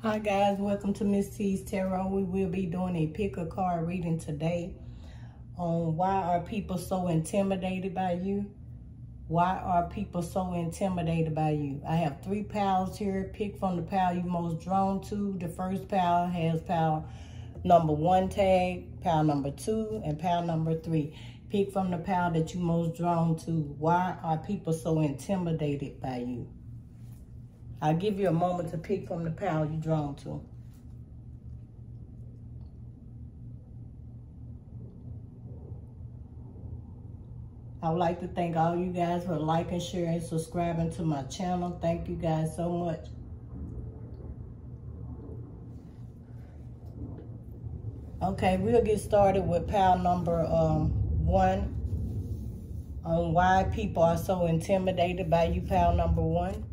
Hi guys, welcome to Miss T's Tarot. We will be doing a pick a card reading today on why are people so intimidated by you? Why are people so intimidated by you? I have 3 piles here. Pick from the pile you're most drawn to. The first pile has pile number 1 tag, pile number 2, and pile number 3. Pick from the pile that you're most drawn to. Why are people so intimidated by you? I'll give you a moment to pick from the pile you're drawn to. I would like to thank all you guys for liking, sharing, subscribing to my channel. Thank you guys so much. Okay, we'll get started with pile number 1 on why people are so intimidated by you, pile number 1.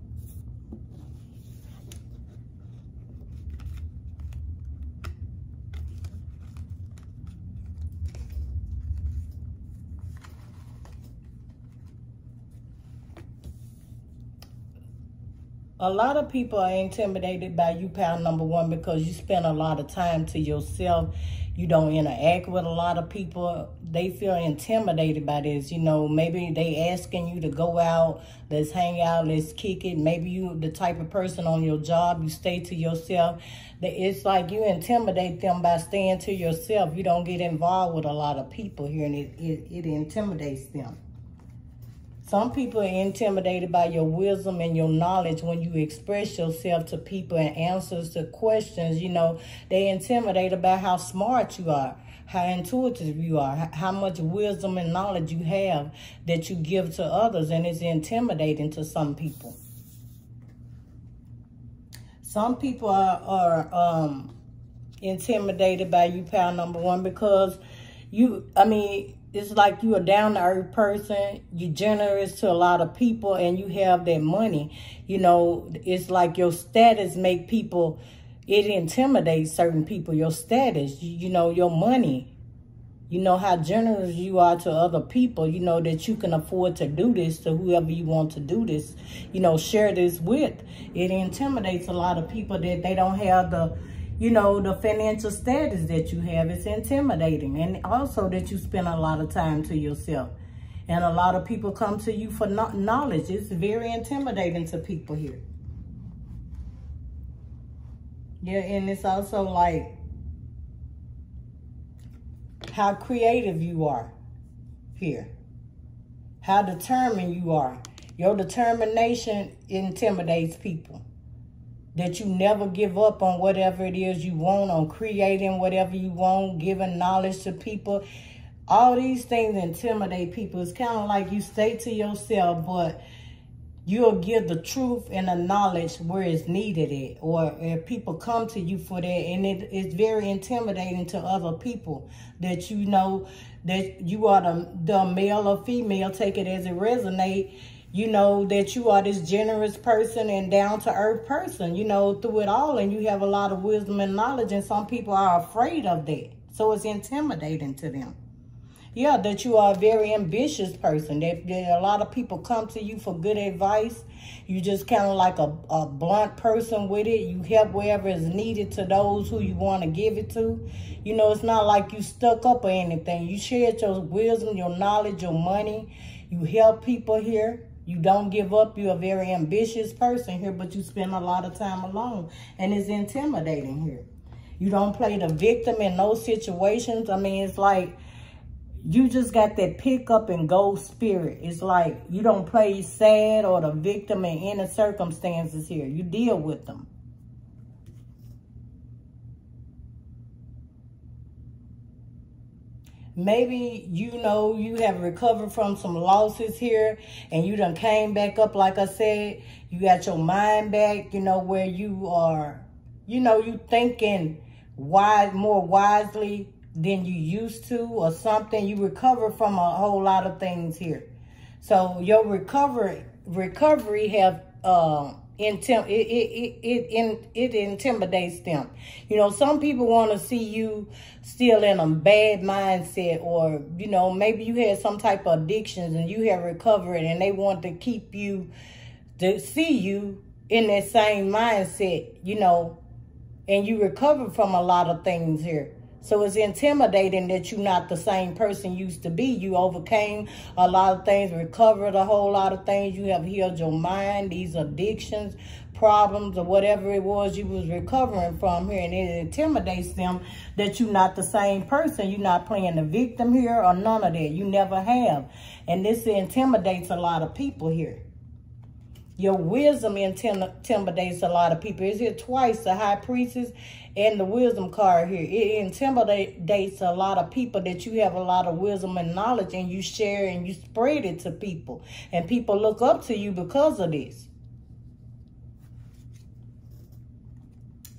A lot of people are intimidated by you, pile number 1, because you spend a lot of time to yourself. You don't interact with a lot of people. They feel intimidated by this. You know, maybe they asking you to go out, let's hang out, let's kick it. Maybe you the type of person on your job, you stay to yourself. It's like you intimidate them by staying to yourself. You don't get involved with a lot of people here, and it intimidates them. Some people are intimidated by your wisdom and your knowledge when you express yourself to people and answers to questions. You know, they intimidated by how smart you are, how intuitive you are, how much wisdom and knowledge you have that you give to others, and it's intimidating to some people. Some people are intimidated by you, pile number 1, because it's like you're a down-to-earth person. You're generous to a lot of people, and you have that money. You know, it's like your status make people, it intimidates certain people. Your status, you know, your money. You know how generous you are to other people. You know that you can afford to do this to whoever you want to do this. You know, share this with. It intimidates a lot of people that they don't have the, you know, the financial status that you have. It's intimidating. And also that you spend a lot of time to yourself. And a lot of people come to you for knowledge. It's very intimidating to people here. Yeah, and it's also like how creative you are here. How determined you are. Your determination intimidates people. That you never give up on whatever it is you want, on creating whatever you want, giving knowledge to people. All these things intimidate people. It's kind of like you stay to yourself, but you'll give the truth and the knowledge where it's needed at. Or if people come to you for that, and it's very intimidating to other people that you know that you are the male or female, take it as it resonates. You know that you are this generous person and down-to-earth person, you know, through it all. And you have a lot of wisdom and knowledge, and some people are afraid of that. So it's intimidating to them. Yeah, that you are a very ambitious person. That a lot of people come to you for good advice. You just kind of like a blunt person with it. You help wherever is needed to those who you want to give it to. You know, it's not like you stuck up or anything. You shared your wisdom, your knowledge, your money. You help people here. You don't give up. You're a very ambitious person here, but you spend a lot of time alone. And it's intimidating here. You don't play the victim in those situations. I mean, it's like you just got that pick up and go spirit. It's like you don't play sad or the victim in any circumstances here. You deal with them. Maybe, you know, you have recovered from some losses here and you done came back up, like I said. You got your mind back, you know, where you are, you know, you thinking more wisely than you used to or something. You recover from a whole lot of things here. So your recovery have it intimidates them. You know, some people want to see you still in a bad mindset, or, you know, maybe you had some type of addictions and you have recovered, and they want to keep you, to see you in that same mindset, you know, And you recover from a lot of things here. So it's intimidating that you're not the same person you used to be. You overcame a lot of things, recovered a whole lot of things. You have healed your mind, these addictions, problems, or whatever it was you was recovering from here. And it intimidates them that you're not the same person. You're not playing the victim here or none of that. You never have. And this intimidates a lot of people here. Your wisdom intimidates a lot of people. It's here twice, the high priestess and the wisdom card here. It intimidates a lot of people that you have a lot of wisdom and knowledge, and you share and you spread it to people. And people look up to you because of this.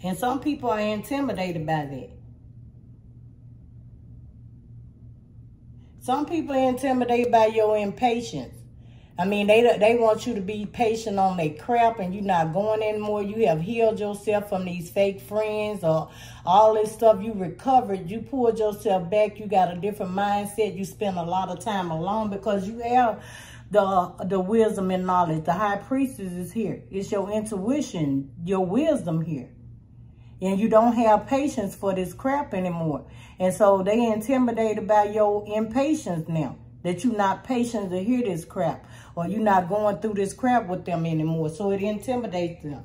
And some people are intimidated by that. Some people are intimidated by your impatience. I mean, they want you to be patient on their crap and you're not going anymore. You have healed yourself from these fake friends or all this stuff. You recovered. You pulled yourself back. You got a different mindset. You spend a lot of time alone because you have the wisdom and knowledge. The high priestess is here. It's your intuition, your wisdom here. And you don't have patience for this crap anymore. And so they intimidated by your impatience now. That you're not patient to hear this crap. Or you're not going through this crap with them anymore. So it intimidates them.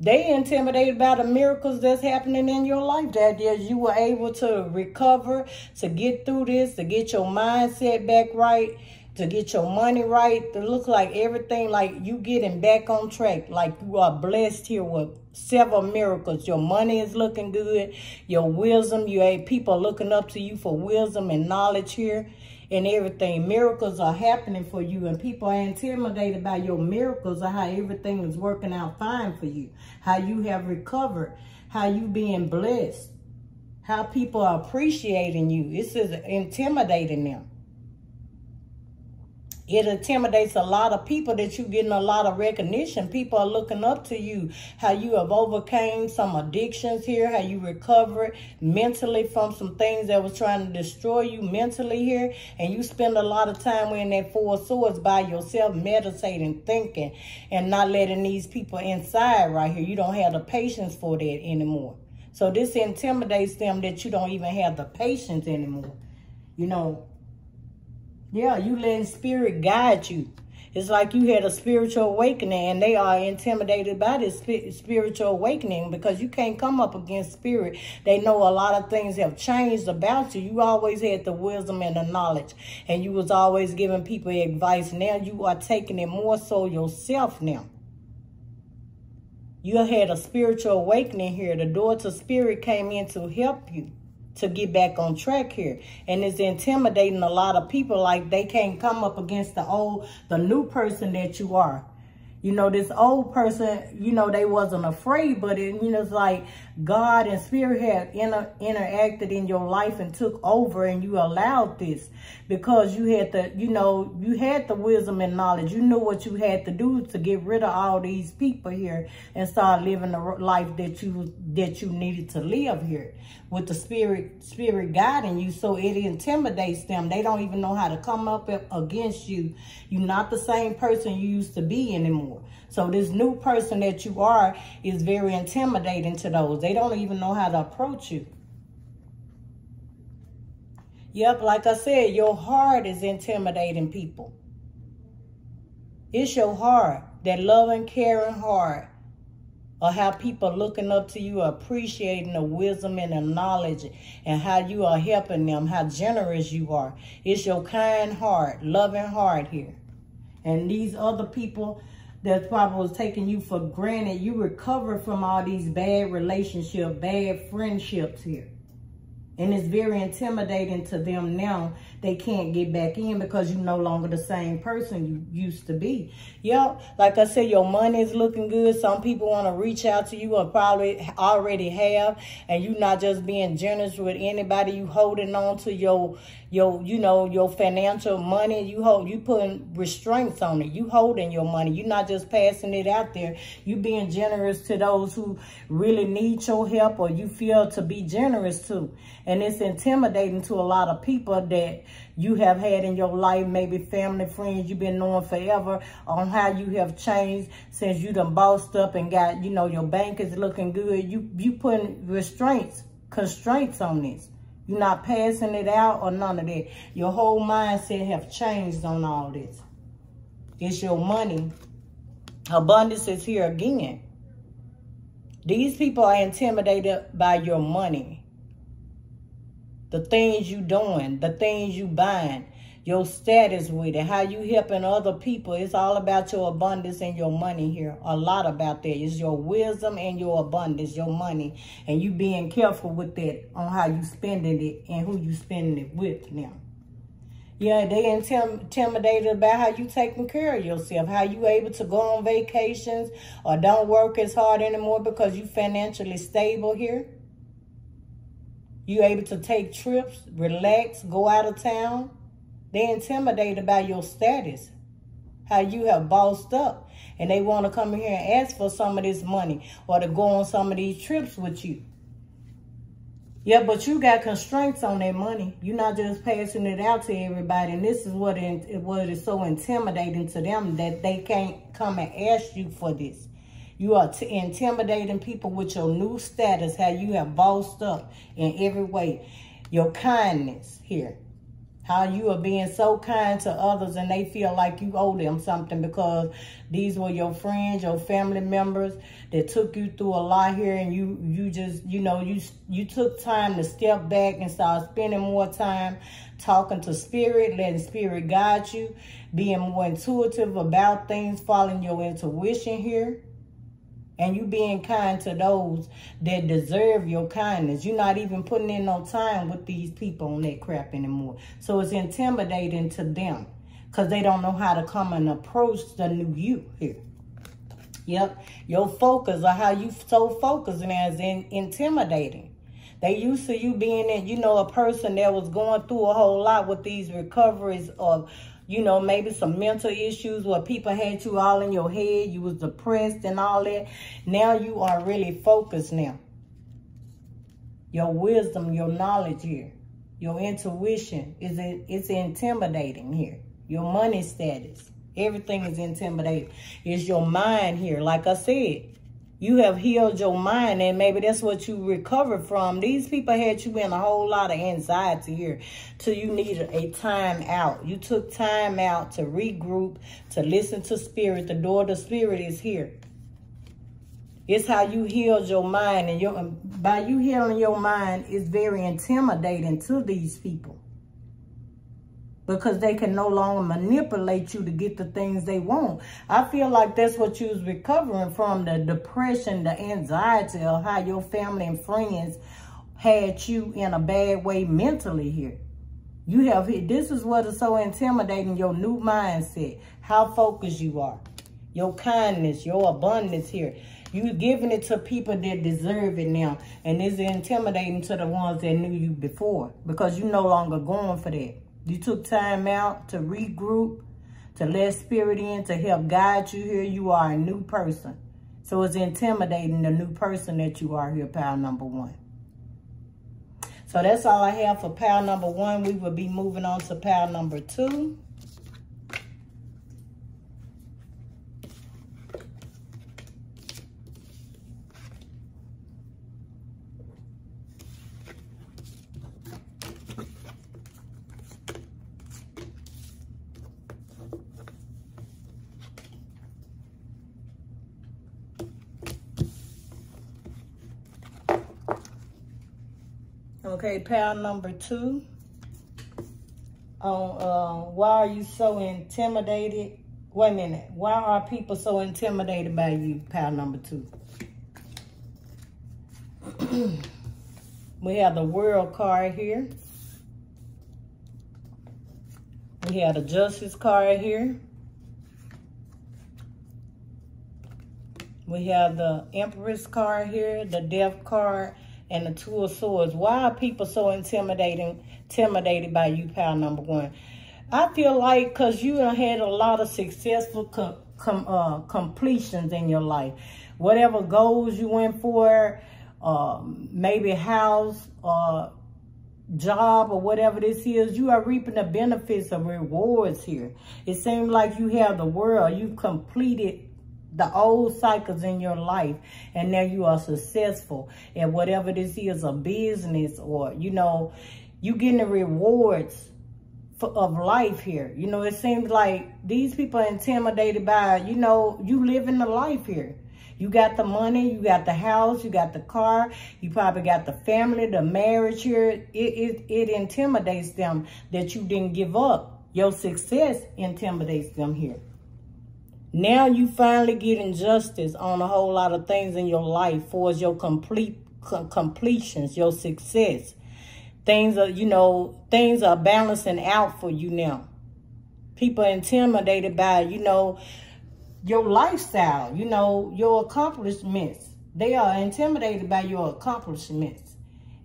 They intimidated by the miracles that's happening in your life. That you were able to recover, to get through this, to get your mindset back right, to get your money right, to look like everything, like you getting back on track, like you are blessed here with several miracles. Your money is looking good, your wisdom, you have people looking up to you for wisdom and knowledge here and everything. Miracles are happening for you, and people are intimidated by your miracles of how everything is working out fine for you, how you have recovered, how you being blessed, how people are appreciating you. This is intimidating them. It intimidates a lot of people that you're getting a lot of recognition. People are looking up to you, how you have overcame some addictions here, how you recovered mentally from some things that was trying to destroy you mentally here. And you spend a lot of time in that Four of Swords by yourself, meditating, thinking, and not letting these people inside right here. You don't have the patience for that anymore. So this intimidates them that you don't even have the patience anymore. You know, yeah, you letting spirit guide you. It's like you had a spiritual awakening, and they are intimidated by this spiritual awakening because you can't come up against spirit. They know a lot of things have changed about you. You always had the wisdom and the knowledge, and you was always giving people advice. Now you are taking it more so yourself now. You had a spiritual awakening here. The door to spirit came in to help you to get back on track here. And it's intimidating a lot of people, like they can't come up against the new person that you are. You know, this old person, you know, they wasn't afraid, but it's like God and spirit had interacted in your life and took over, and you allowed this because you had you had the wisdom and knowledge. You knew what you had to do to get rid of all these people here and start living the life that you needed to live here with the spirit guiding you. So it intimidates them. They don't even know how to come up against you. You're not the same person you used to be anymore. So this new person that you are is very intimidating to those. They don't even know how to approach you. Yep, like I said, your heart is intimidating people. It's your heart, that loving, caring heart, or how people looking up to you, appreciating the wisdom and the knowledge and how you are helping them, how generous you are. It's your kind heart, loving heart here. And these other people that probably was taking you for granted, you recover from all these bad relationships, bad friendships here. And it's very intimidating to them now. They can't get back in because you're no longer the same person you used to be. Yep, like I said, your money is looking good. Some people want to reach out to you or probably already have. And you're not just being generous with anybody. You holding on to your financial money. You putting restraints on it. You holding your money. You're not just passing it out there. You being generous to those who really need your help or you feel to be generous to. And it's intimidating to a lot of people that you have had in your life, maybe family, friends you've been knowing forever, on how you have changed since you done bossed up and got, you know, your bank is looking good. You putting constraints on this. You're not passing it out or none of that. Your whole mindset have changed on all this. It's your money. Abundance is here again. These people are intimidated by your money. The things you doing, the things you buying, your status with it, how you helping other people. It's all about your abundance and your money here. A lot about that. It's your wisdom and your abundance, your money. And you being careful with that on how you spending it and who you spending it with now. Yeah, they intimidated about how you taking care of yourself, how you able to go on vacations or don't work as hard anymore because you financially stable here. You able to take trips, relax, go out of town. They intimidated by your status, how you have bossed up. And they want to come in here and ask for some of this money or to go on some of these trips with you. Yeah, but you got constraints on that money. You're not just passing it out to everybody. And this is what is so intimidating to them, that they can't come and ask you for this. You are intimidating people with your new status, how you have bossed up in every way. Your kindness here. How you are being so kind to others and they feel like you owe them something because these were your friends, your family members that took you through a lot here, and you just, you know, you took time to step back and start spending more time talking to spirit, letting spirit guide you, being more intuitive about things, following your intuition here. And you being kind to those that deserve your kindness. You're not even putting in no time with these people on that crap anymore. So it's intimidating to them because they don't know how to come and approach the new you here. Yep. Your focus, or how you so focused now, is intimidating. They used to you being, you know, a person that was going through a whole lot with these recoveries of, you know, maybe some mental issues where people had you all in your head. You was depressed and all that. Now you are really focused now. Your wisdom, your knowledge here, your intuition, it's intimidating here. Your money status, everything is intimidating. It's your mind here. Like I said, you have healed your mind, and maybe that's what you recovered from. These people had you in a whole lot of anxiety here till you needed a time out. You took time out to regroup, to listen to spirit. The door to spirit is here. It's how you healed your mind, and by you healing your mind, it's very intimidating to these people. Because they can no longer manipulate you to get the things they want. I feel like that's what you was recovering from, the depression, the anxiety of how your family and friends had you in a bad way mentally here. This is what is so intimidating, your new mindset, how focused you are, your kindness, your abundance here. You giving it to people that deserve it now. And it's intimidating to the ones that knew you before because you're no longer going for that. You took time out to regroup, to let spirit in, to help guide you here. You are a new person. So it's intimidating, the new person that you are here, pile number 1. So that's all I have for pile number 1. We will be moving on to pile number 2. Okay, pile number 2. Why are you so intimidated? Wait a minute. Why are people so intimidated by you? Pile number 2. We have the World card here. We have the Justice card here. We have the Empress card here, the Death card, and the Two of Swords. Why are people so intimidated by you, pile number 1? I feel like because you have had a lot of successful completions in your life. Whatever goals you went for, maybe house, job or whatever this is, you are reaping the benefits of rewards here. It seems like you have the world. You've completed the old cycles in your life, and now you are successful at whatever this is, a business, or, you know, you getting the rewards of life here. You know, it seems like these people are intimidated by, you know, you living the life here. You got the money, you got the house, you got the car, you probably got the family, the marriage here. It intimidates them that you didn't give up. Your success intimidates them here. Now you finally getting justice on a whole lot of things in your life for your completions, your success. Things are, you know, things are balancing out for you now. People are intimidated by, you know, your lifestyle, you know, your accomplishments. They are intimidated by your accomplishments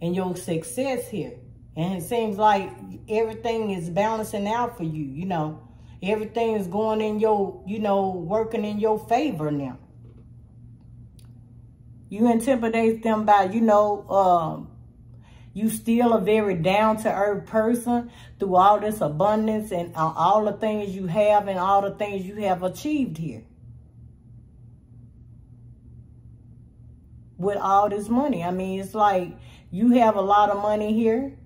and your success here. And it seems like everything is balancing out for you, you know. Everything is going in your, you know, working in your favor now. You intimidate them by, you know, you still a very down-to-earth person through all this abundance and all the things you have and all the things you have achieved here. With all this money. I mean, it's like you have a lot of money here.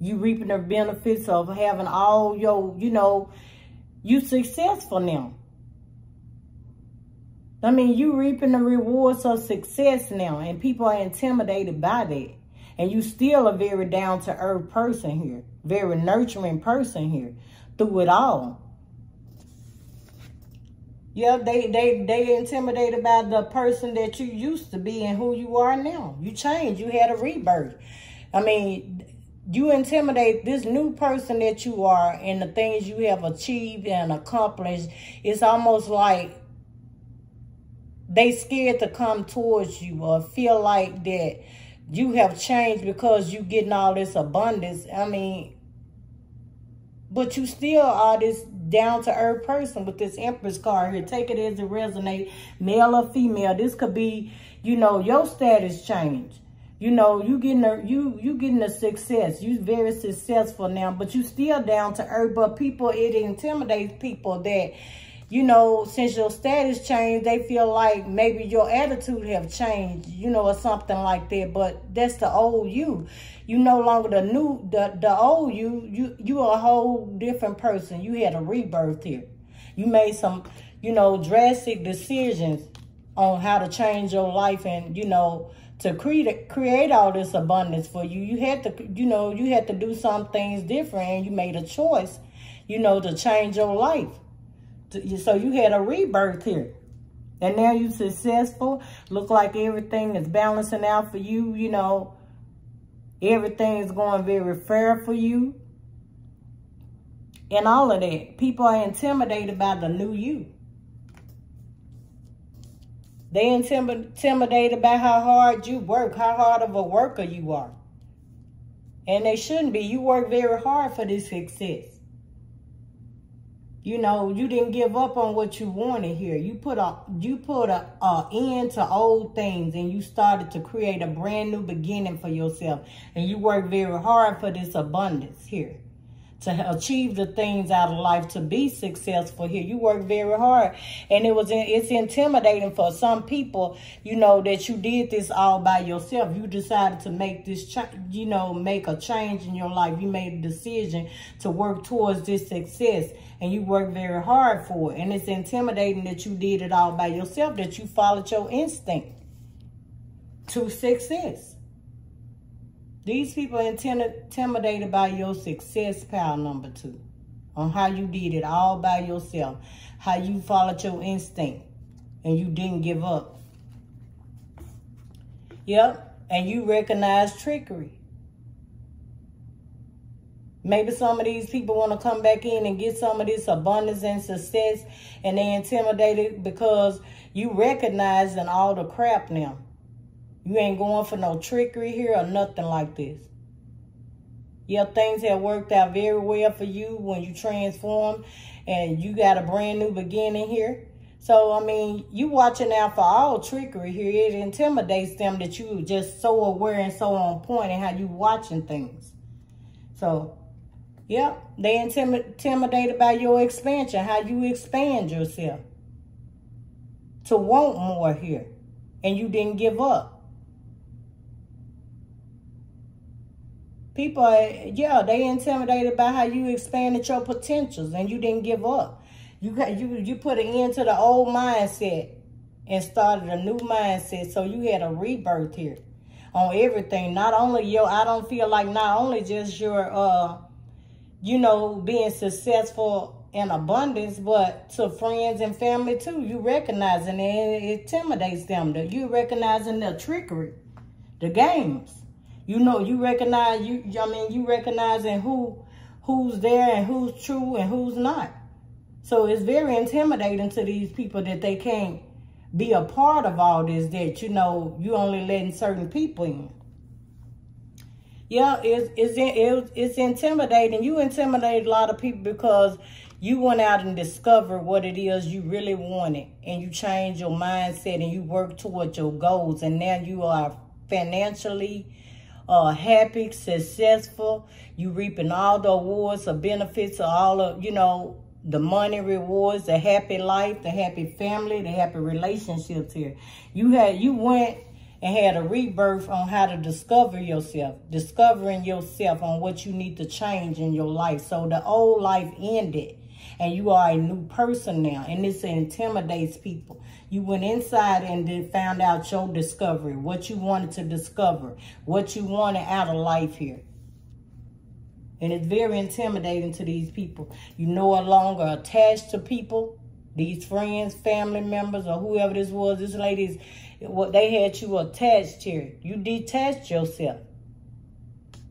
You reaping the benefits of having all your, you know, you successful now. I mean, you reaping the rewards of success now, and people are intimidated by that. And you still a very down-to-earth person here, very nurturing person here through it all. Yeah, they intimidated by the person that you used to be and who you are now. You changed. You had a rebirth. I mean, you intimidate this new person that you are and the things you have achieved and accomplished. It's almost like they scared to come towards you or feel like that you have changed because you getting all this abundance. I mean, but you still are this down-to-earth person with this Empress card here. Take it as it resonates, male or female. This could be, you know, your status change. You know, you getting a success. You very successful now, but you still down to earth. But people, it intimidates people that, you know, since your status changed, they feel like maybe your attitude have changed, you know, or something like that. But that's the old you. You no longer the old you. You are a whole different person. You had a rebirth here. You made some, you know, drastic decisions on how to change your life and, you know, to create all this abundance for you. You had to, you know, you had to do some things different, and you made a choice, you know, to change your life. So you had a rebirth here. And now you're successful. Look like everything is balancing out for you, you know. Everything is going very fair for you. And all of that. People are intimidated by the new you. They intimidated by how hard you work, how hard of a worker you are. And they shouldn't be. You work very hard for this success. You know, you didn't give up on what you wanted here. You put a end to old things, and you started to create a brand new beginning for yourself. And you work very hard for this abundance here, to achieve the things out of life, to be successful here. You work very hard. And it's intimidating for some people, you know, that you did this all by yourself. You decided to make this, you know, make a change in your life. You made a decision to work towards this success, and you work very hard for it. And it's intimidating that you did it all by yourself, that you followed your instinct to success. These people are intimidated by your success, pile number 2. On how you did it all by yourself. How you followed your instinct. And you didn't give up. Yep. And you recognize trickery. Maybe some of these people want to come back in and get some of this abundance and success. And they're intimidated because you recognizing all the crap now. You ain't going for no trickery here or nothing like this. Yeah, things have worked out very well for you when you transform, and you got a brand new beginning here. So, I mean, you watching out for all trickery here. It intimidates them that you just so aware and so on point in how you watching things. So, yeah, they intimidated by your expansion, how you expand yourself to want more here. And you didn't give up. People, yeah, they intimidated by how you expanded your potentials and you didn't give up. You put an end to the old mindset and started a new mindset. So you had a rebirth here on everything. Not only I don't feel like not only just your, you know, being successful in abundance, but to friends and family too. You recognizing it, and it intimidates them. You recognizing the trickery, the games. You know, you recognize, you recognizing who's there and who's true and who's not. So it's very intimidating to these people that they can't be a part of all this, that, you know, you only letting certain people in. Yeah, it's intimidating. You intimidate a lot of people because you went out and discovered what it is you really wanted. And you changed your mindset and you work toward your goals. And now you are financially happy, successful. You reaping all the awards or benefits of all of, you know, the money, rewards, the happy life, the happy family, the happy relationships here. You went and had a rebirth on how to discover yourself, discovering yourself on what you need to change in your life. So the old life ended and you are a new person now. And this intimidates people. You went inside and then found out your discovery, what you wanted to discover, what you wanted out of life here. And it's very intimidating to these people. You no longer attached to people, these friends, family members, or whoever this was. This lady's, what they had you attached here. You detached yourself.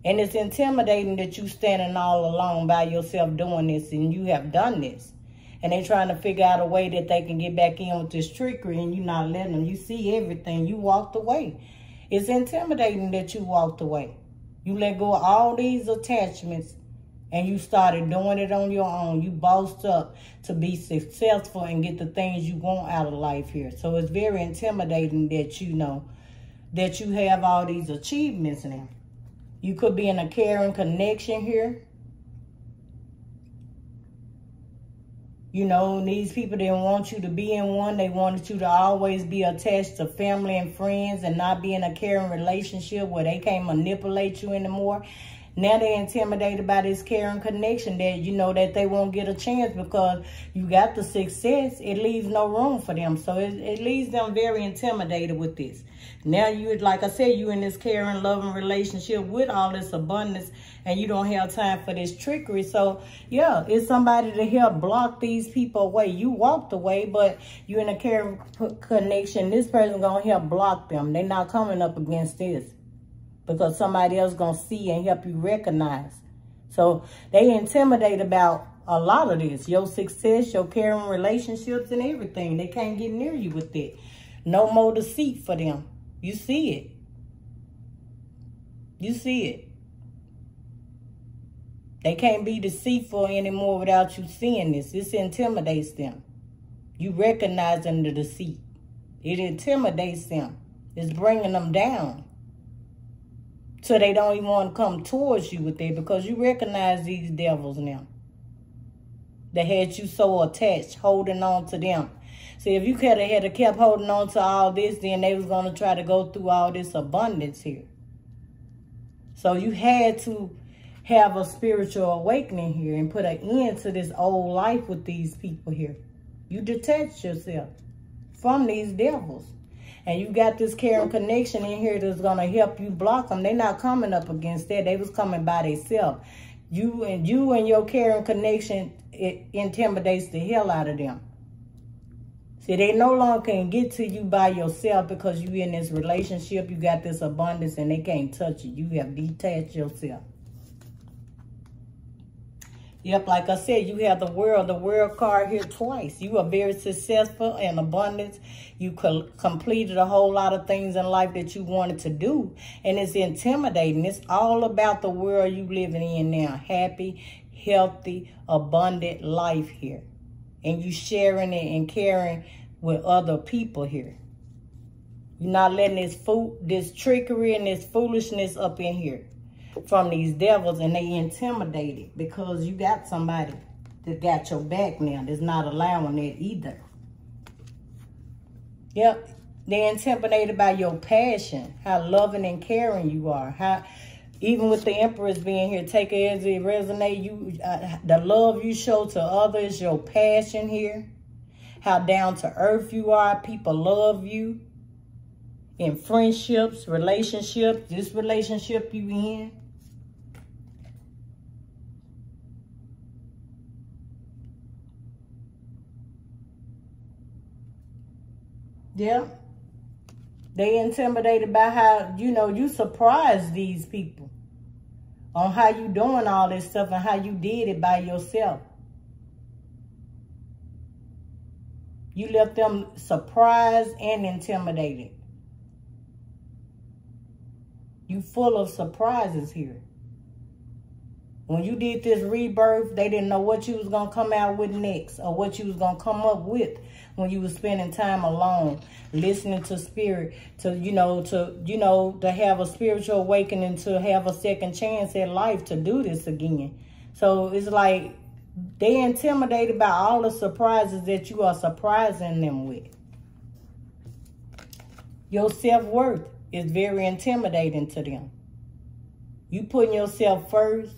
And it's intimidating that you standing all alone by yourself doing this, and you have done this. And they trying to figure out a way that they can get back in with this trickery, and you not letting them. You see everything. You walked away. It's intimidating that you walked away. You let go of all these attachments and you started doing it on your own. You bossed up to be successful and get the things you want out of life here. So it's very intimidating that you know that you have all these achievements now. You could be in a caring connection here. You know, these people didn't want you to be in one. They wanted you to always be attached to family and friends and not be in a caring relationship where they can't manipulate you anymore. Now they're intimidated by this caring connection that, you know, that they won't get a chance because you got the success. It leaves no room for them. So it leaves them very intimidated with this. Now you, like I said, you in this caring, loving relationship with all this abundance and you don't have time for this trickery. So, yeah, it's somebody to help block these people away. You walked away, but you in a caring connection. This person going to help block them. They're not coming up against this because somebody else going to see and help you recognize. So they intimidate about a lot of this. Your success, your caring relationships and everything. They can't get near you with it. No more deceit for them. You see it. You see it. They can't be deceitful anymore without you seeing this. This intimidates them. You recognizing the deceit. It intimidates them. It's bringing them down. So they don't even want to come towards you with it because you recognize these devils now. They had you so attached, holding on to them. See, if you had kept holding on to all this, then they was going to try to go through all this abundance here. So you had to have a spiritual awakening here and put an end to this old life with these people here. You detach yourself from these devils. And you got this caring connection in here that's going to help you block them. They're not coming up against that. They was coming by themselves. You and your caring connection, it intimidates the hell out of them. See, they no longer can get to you by yourself because you in this relationship. You got this abundance and they can't touch it. You have detached yourself. Yep, like I said, you have the world card here twice. You are very successful and abundance. You completed a whole lot of things in life that you wanted to do. And it's intimidating. It's all about the world you living in now. Happy, healthy, abundant life here. And you sharing it and caring with other people here. You're not letting this trickery and this foolishness up in here from these devils, and they intimidated because you got somebody that got your back now that's not allowing that either. Yep, they're intimidated by your passion, how loving and caring you are, how even with the Empress being here, take it as it resonate. The love you show to others, your passion here, how down to earth you are. People love you in friendships, relationships. This relationship you in. Yeah. They intimidated by how, you surprise these people on how you doing all this stuff and how you did it by yourself. You left them surprised and intimidated. You full of surprises here. When you did this rebirth, they didn't know what you was going to come out with next or what you was going to come up with when you was spending time alone, listening to spirit, to have a spiritual awakening, to have a second chance at life to do this again. So it's like they intimidated by all the surprises that you are surprising them with. Your self-worth is very intimidating to them. You putting yourself first.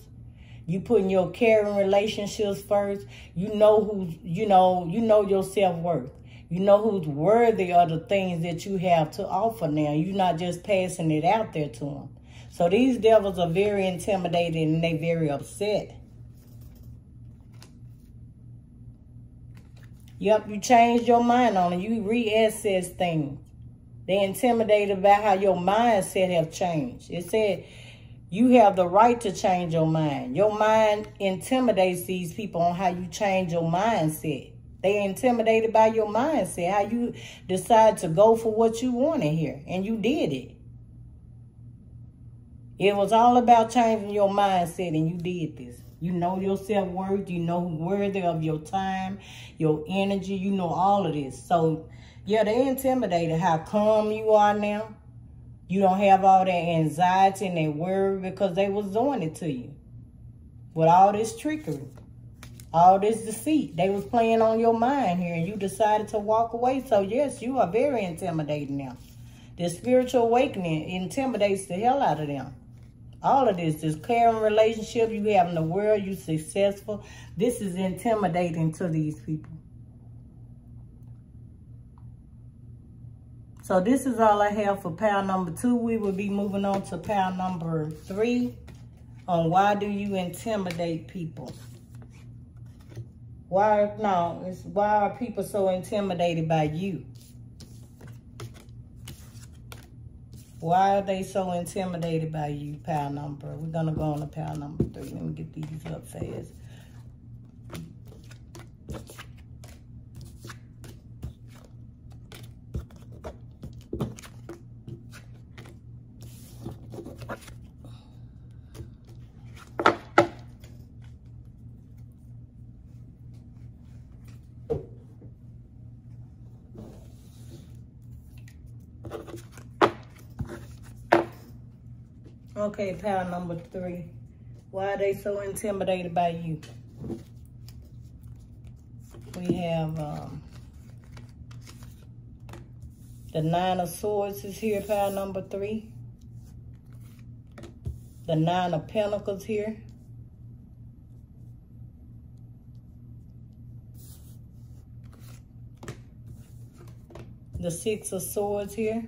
You putting your caring relationships first. You know who's, you know your self-worth. You know who's worthy of the things that you have to offer now. You're not just passing it out there to them. So these devils are very intimidated and they very upset. Yep, you changed your mind on it. You reassess things. They intimidated about how your mindset have changed. It said you have the right to change your mind. Your mind intimidates these people on how you change your mindset. They intimidated by your mindset, how you decide to go for what you wanted here, and you did it. It was all about changing your mindset, and you did this. You know your self-worth. You know who's worthy of your time, your energy. You know all of this. So, yeah, they intimidated how calm you are now. You don't have all that anxiety and that worry because they was doing it to you. With all this trickery, all this deceit. They was playing on your mind here and you decided to walk away. So, yes, you are very intimidating now. This spiritual awakening intimidates the hell out of them. All of this caring relationship you have in the world, you successful. This is intimidating to these people. So this is all I have for pile number 2. We will be moving on to pile number 3 on why do you intimidate people? Why are people so intimidated by you? Why are they so intimidated by you, pile number? We're going to go on to pile number 3. Let me get these up fast. Okay, pile number 3. Why are they so intimidated by you? We have the 9 of Swords is here, pile number 3. The 9 of Pentacles here. The 6 of Swords here.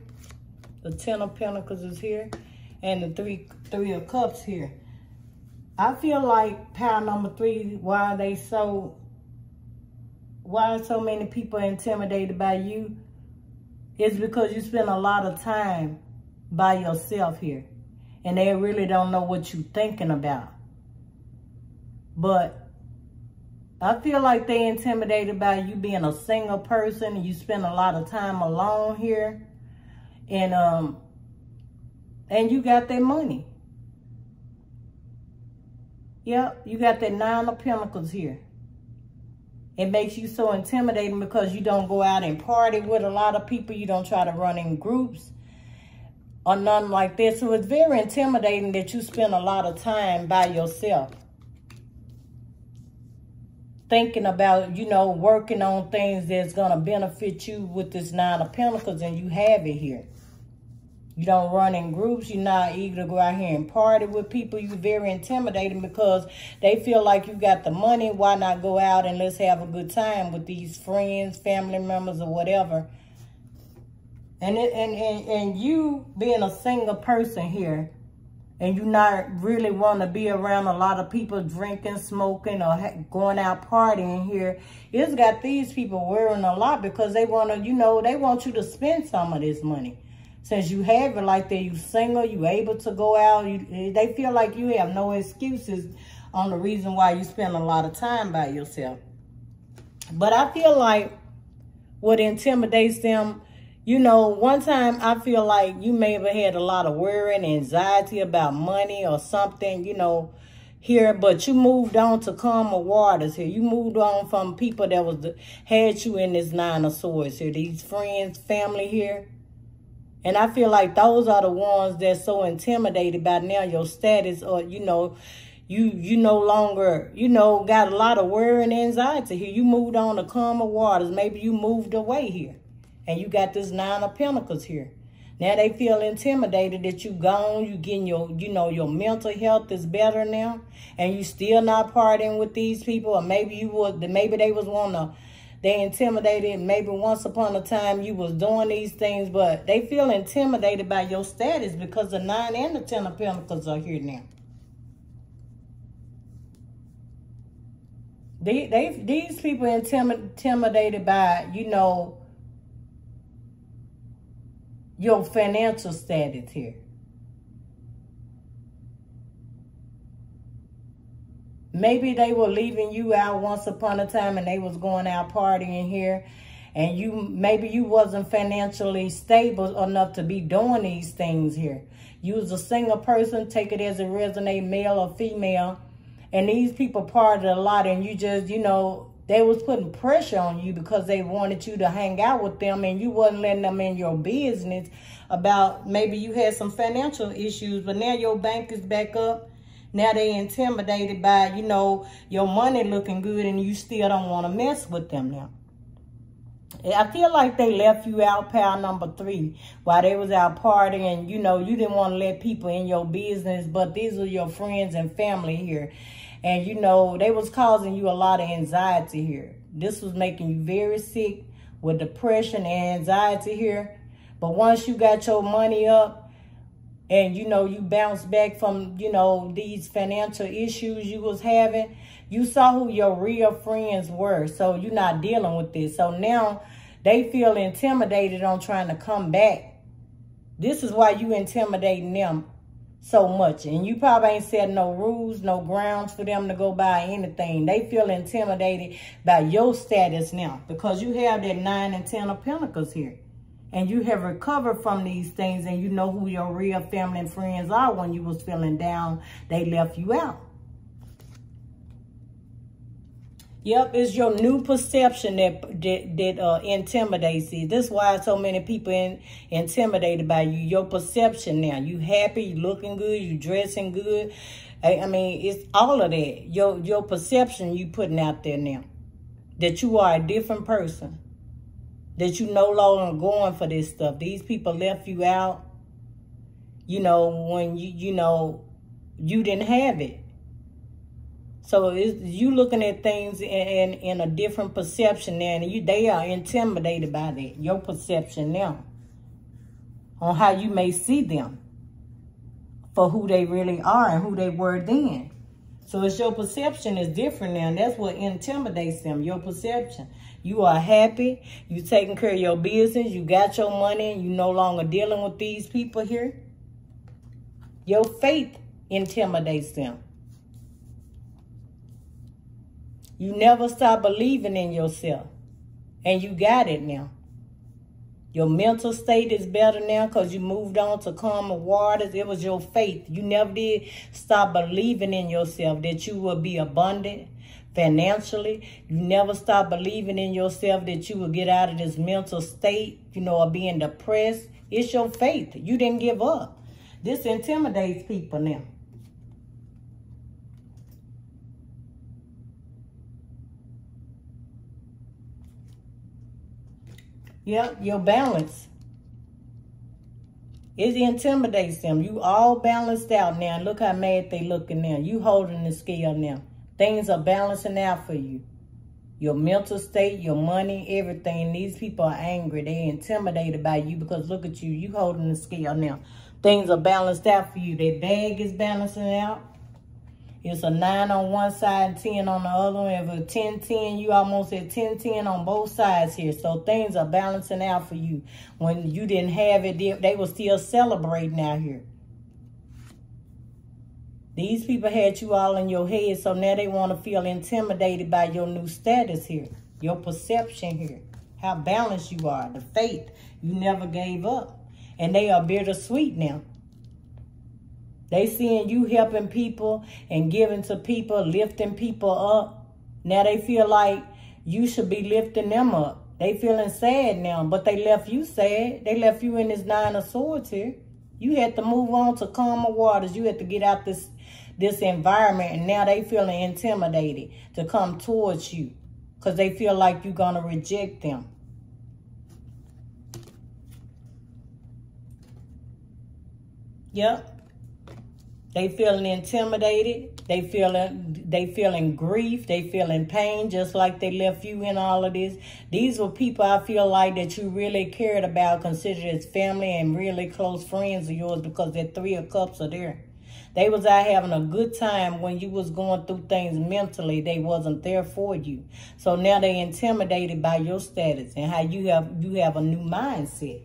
The 10 of Pentacles is here. And the three of Cups here. I feel like pile number 3, why are so many people intimidated by you? It's because you spend a lot of time by yourself here. And they really don't know what you're thinking about. But I feel like they intimidated by you being a single person. And you spend a lot of time alone here. And you got that money. Yep, you got that 9 of Pentacles here. It makes you so intimidating because you don't go out and party with a lot of people. You don't try to run in groups or nothing like that. So it's very intimidating that you spend a lot of time by yourself. Thinking about, you know, working on things that's going to benefit you with this Nine of Pentacles, and you have it here. You don't run in groups. You're not eager to go out here and party with people. You're very intimidating because they feel like you got the money. Why not go out and let's have a good time with these friends, family members, or whatever. And you being a single person here, and you not really want to be around a lot of people drinking, smoking, or going out partying here, it's got these people worrying a lot because they want to, you know, they want you to spend some of this money. Since you have it like that, you single, you able to go out, they feel like you have no excuses on the reason why you spend a lot of time by yourself. But I feel like what intimidates them, you know, one time I feel like you may have had a lot of worry and anxiety about money or something, you know, here, but you moved on to calmer waters here. You moved on from people that had you in this Nine of Swords here, these friends, family here. And I feel like those are the ones that's so intimidated by now your status, or, you know, you no longer, you know, got a lot of worry and anxiety here. You moved on to calmer waters. Maybe you moved away here. And you got this Nine of Pentacles here. Now they feel intimidated that you gone. You getting your, you know, your mental health is better now. And you still not partying with these people. Or maybe you would, maybe they was they intimidated. Maybe once upon a time you was doing these things. But they feel intimidated by your status because the 9 and the 10 of Pentacles are here now. These people intimidated by, you know, your financial status here. Maybe they were leaving you out once upon a time and they was going out partying here. And maybe you wasn't financially stable enough to be doing these things here. You was a single person, take it as it resonate, male or female. And these people partied a lot, and you just, you know, they was putting pressure on you because they wanted you to hang out with them, and you wasn't letting them in your business about maybe you had some financial issues, but now your bank is back up. Now they intimidated by, you know, your money looking good, and you still don't want to mess with them now. I feel like they left you out, pile number 3, while they was out partying. You know, you didn't want to let people in your business, but these are your friends and family here. And, you know, they was causing you a lot of anxiety here. This was making you very sick with depression and anxiety here. But once you got your money up and, you know, you bounced back from, you know, these financial issues you was having, you saw who your real friends were. So you're not dealing with this. So now they feel intimidated on trying to come back. This is why you intimidating them so much. And you probably ain't set no rules, no grounds for them to go by anything. They feel intimidated by your status now because you have that 9 and 10 of Pentacles here. And you have recovered from these things, and you know who your real family and friends are. When you was feeling down, they left you out. Yep, it's your new perception that intimidates you. This is why so many people intimidated by you. Your perception now. You happy, you looking good, you dressing good. I mean, it's all of that. Your perception you putting out there now. That you are a different person. That you no longer going for this stuff. These people left you out. You know, when you know, you didn't have it. So you looking at things in a different perception now, and they are intimidated by that. Your perception now on how you may see them for who they really are and who they were then. So it's your perception is different now, and that's what intimidates them, your perception. You are happy, you taking care of your business, you got your money, and you no longer dealing with these people here. Your faith intimidates them. You never stop believing in yourself. And you got it now. Your mental state is better now because you moved on to calmer waters. It was your faith. You never did stop believing in yourself that you will be abundant, financially. You never stop believing in yourself that you will get out of this mental state, you know, of being depressed. It's your faith. You didn't give up. This intimidates people now. Yep, your balance. It intimidates them. You all balanced out now. Look how mad they looking now. You holding the scale now. Things are balancing out for you. Your mental state, your money, everything. These people are angry. They're intimidated by you because look at you. You holding the scale now. Things are balanced out for you. That bag is balancing out. It's a 9 on one side and 10 on the other one. If it's 10-10, you almost at 10-10 on both sides here. So things are balancing out for you. When you didn't have it, they were still celebrating out here. These people had you all in your head, so now they want to feel intimidated by your new status here. Your perception here. How balanced you are. The faith. You never gave up. And they are bittersweet now. They seeing you helping people and giving to people, lifting people up. Now they feel like you should be lifting them up. They feeling sad now, but they left you sad. They left you in this 9 of Swords here. You had to move on to calmer waters. You had to get out this environment, and now they feeling intimidated to come towards you because they feel like you're going to reject them. Yep. They feeling intimidated. They feeling grief. They feeling pain, just like they left you in all of this. These were people I feel like that you really cared about, considered as family and really close friends of yours, because that 3 of Cups are there. They was out having a good time when you was going through things mentally. They wasn't there for you. So now they intimidated by your status and how you have a new mindset.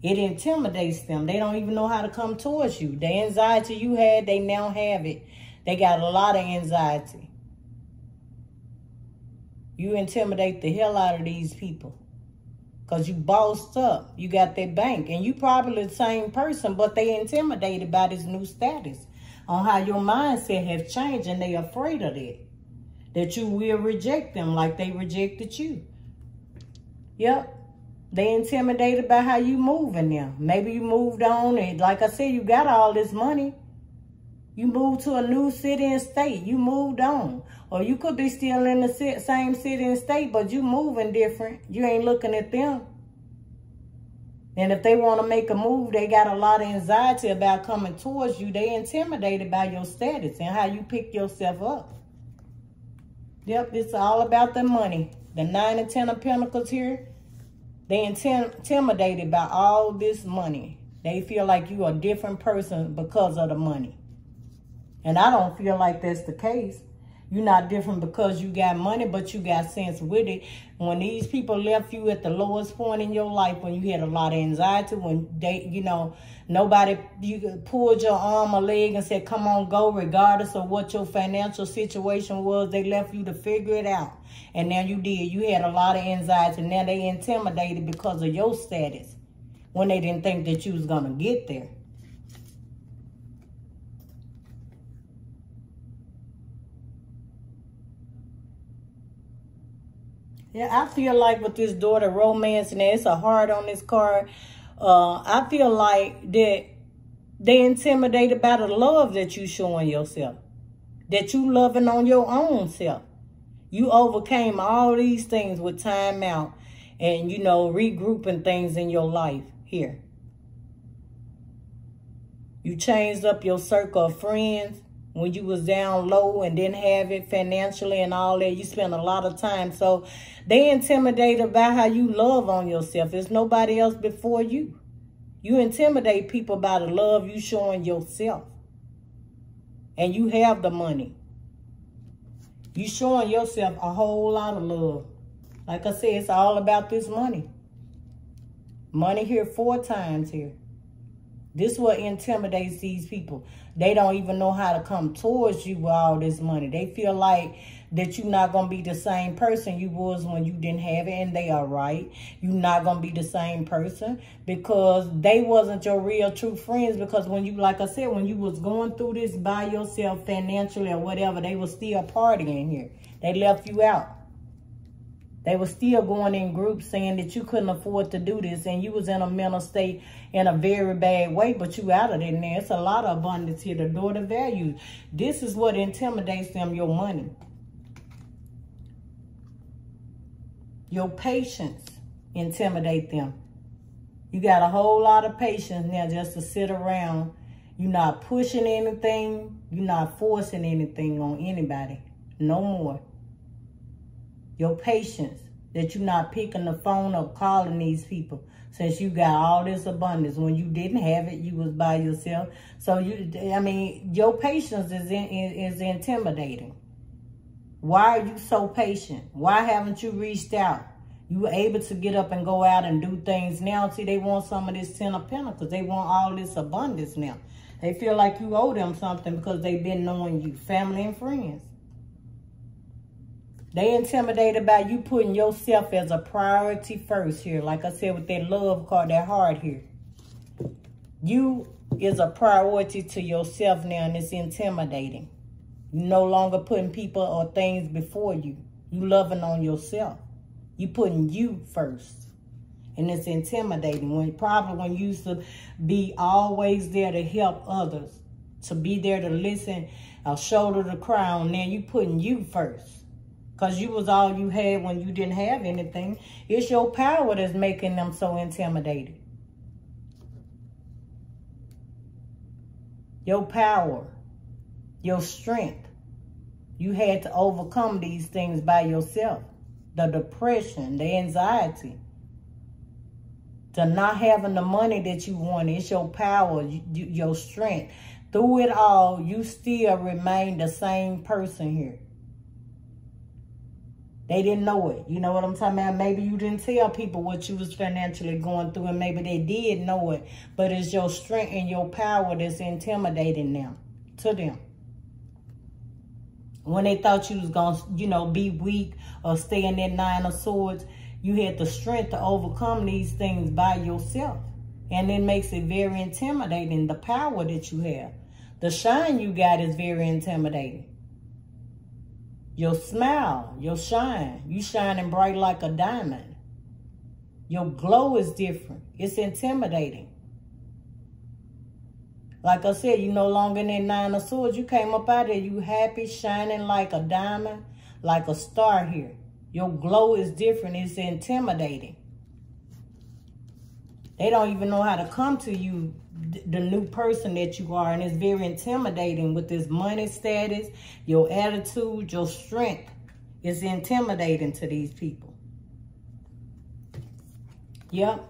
It intimidates them. They don't even know how to come towards you. The anxiety you had, they now have it. They got a lot of anxiety. You intimidate the hell out of these people. Because you bossed up. You got their bank. And you probably the same person, but they intimidated by this new status. On how your mindset has changed, and they afraid of that. That you will reject them like they rejected you. Yep. They intimidated by how you moving now. Maybe you moved on, and like I said, you got all this money. You moved to a new city and state. You moved on. Or you could be still in the same city and state, but you moving different. You ain't looking at them. And if they want to make a move, they got a lot of anxiety about coming towards you. They intimidated by your status and how you pick yourself up. Yep, it's all about the money. The 9 and 10 of Pentacles here. They intimidated by all this money. They feel like you are a different person because of the money. And I don't feel like that's the case. You're not different because you got money, but you got sense with it. When these people left you at the lowest point in your life, when you had a lot of anxiety, when they, nobody, you pulled your arm or leg and said, come on, go, regardless of what your financial situation was, they left you to figure it out. And now you did. You had a lot of anxiety. Now they intimidated because of your status when they didn't think that you was going to get there. Yeah, I feel like with this daughter romance, and it's a heart on this card, I feel like that they intimidated by the love that you showing yourself. That you loving on your own self. You overcame all these things with time out and, regrouping things in your life here. You changed up your circle of friends when you was down low and didn't have it financially and all that. You spent a lot of time. So they intimidated by how you love on yourself. There's nobody else before you. You intimidate people by the love you showing yourself. And you have the money. You showing yourself a whole lot of love. Like I said, it's all about this money. Money here 4 times here. This is what intimidates these people. They don't even know how to come towards you with all this money. They feel like that you're not going to be the same person you was when you didn't have it. And they are right. You're not going to be the same person because they wasn't your real true friends. Because when you, like I said, when you was going through this by yourself financially or whatever, they was still partying here. They left you out. They were still going in groups saying that you couldn't afford to do this and you was in a mental state in a very bad way, but you out of it now. It's a lot of abundance here. The door to value. This is what intimidates them, your money. Your patience intimidate them. You got a whole lot of patience now just to sit around. You're not pushing anything. You're not forcing anything on anybody. No more. Your patience, that you're not picking the phone up, calling these people, since you got all this abundance. When you didn't have it, you was by yourself. So your patience is intimidating. Why are you so patient? Why haven't you reached out? You were able to get up and go out and do things now. See, they want some of this 10 of Pentacles. They want all this abundance now. They feel like you owe them something because they've been knowing you, family and friends. They intimidated by you putting yourself as a priority first here. Like I said, with that love card, that heart here. You is a priority to yourself now, and it's intimidating. You no longer putting people or things before you. You loving on yourself. You putting you first. And it's intimidating. When you used to be always there to help others, to be there to listen, a shoulder to cry on, now you putting you first. Because you was all you had when you didn't have anything. It's your power that's making them so intimidated. Your power, your strength. You had to overcome these things by yourself. The depression, the anxiety. To not having the money that you wanted. It's your power, your strength. Through it all, you still remain the same person here. They didn't know it. You know what I'm talking about? Maybe you didn't tell people what you was financially going through, and maybe they did know it. But it's your strength and your power that's intimidating them, to them. When they thought you was going to, be weak or stay in that 9 of Swords, you had the strength to overcome these things by yourself. And it makes it very intimidating, the power that you have. The shine you got is very intimidating. Your smile, your shine, you shining bright like a diamond. Your glow is different. It's intimidating. Like I said, you no longer in that 9 of Swords. You came up out there, you happy, shining like a diamond, like a star here. Your glow is different. It's intimidating. They don't even know how to come to you, the new person that you are. And it's very intimidating with this money status, your attitude, your strength. It's intimidating to these people. Yep.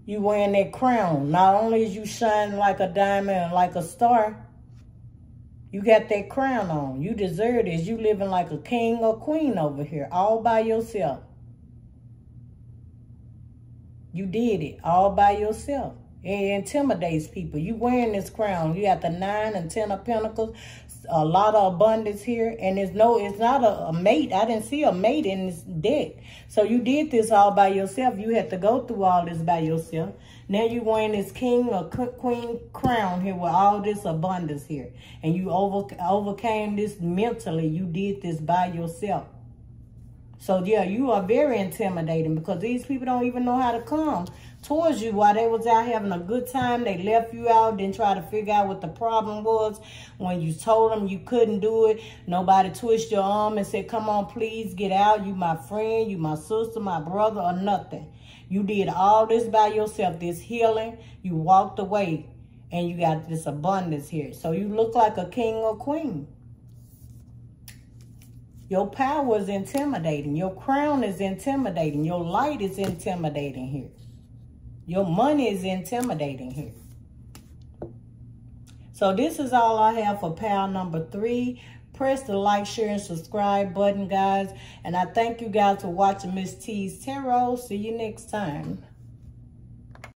You wearing that crown. Not only is you shining like a diamond and like a star, you got that crown on. You deserve this. You living like a king or queen over here, all by yourself. You did it all by yourself. It intimidates people. You wearing this crown. You got the 9 and 10 of Pentacles. A lot of abundance here. And it's not a mate. I didn't see a mate in this deck. So you did this all by yourself. You had to go through all this by yourself. Now you wearing this king or queen crown here with all this abundance here. And you overcame this mentally. You did this by yourself. So, yeah, you are very intimidating because these people don't even know how to come towards you while they was out having a good time. They left you out, then try to figure out what the problem was. When you told them you couldn't do it, nobody twisted your arm and said, come on, please get out. You my friend, you my sister, my brother, or nothing. You did all this by yourself, this healing. You walked away and you got this abundance here. So you look like a king or queen. Your power is intimidating. Your crown is intimidating. Your light is intimidating here. Your money is intimidating here. So this is all I have for pile number 3. Press the like, share, and subscribe button, guys. And I thank you guys for watching Miss T's Tarot. See you next time.